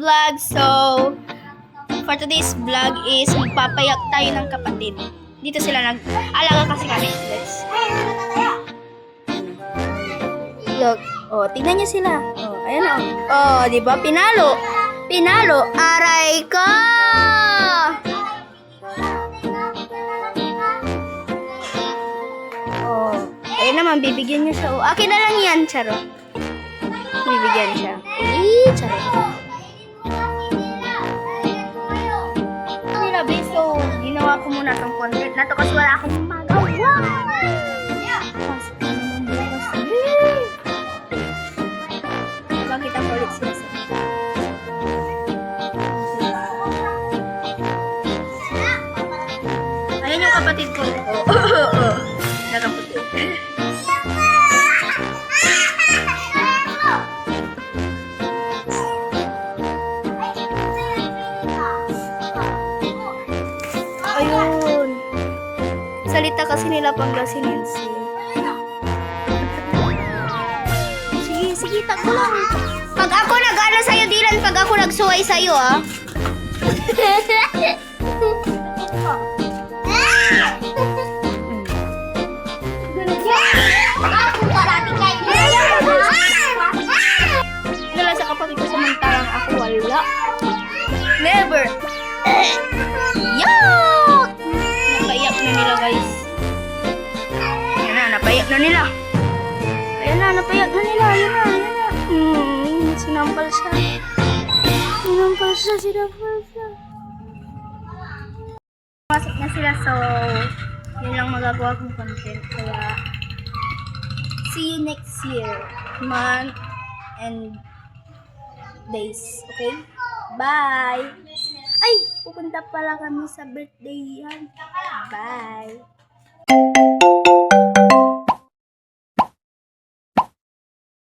vlog. So, for today's vlog is magpapayak tayo ng kapatid. Dito sila nag-alaga kasi kami. Look. Oh, tingnan niyo sila. Oh, ayan oh. Oh, di ba? Pinalo. Pinalo. Aray ko! Oh, ayun naman, bibigyan niyo siya. Oh, akin na lang yan, Charo. Bibigyan siya. Charo. So, ginawa ko muna itong content na to kasi wala akong magawa. Bakit ako ulit sila sa ayan yung kapatid ko. Nakaputi. Ayun. Salita kasi nila Pangasinense. Sige, takbo lang. Pag ako nag-ano sa'yo, Dylan, pag ako nagsuway sa'yo, ah. Dala sa kapatid ko samantalang ako wala. Never. Yuck! Napayak na nila, guys. Ayan na, napayak na nila. Ayan na, napayak na nila. Ayan na. Sinampal siya. Pasok na sila, so yun lang magagawa kong content. Kaya, see you next year. Month and days. Okay? Bye! Ay! Pupunta pala kami sa birthday yan. Bye!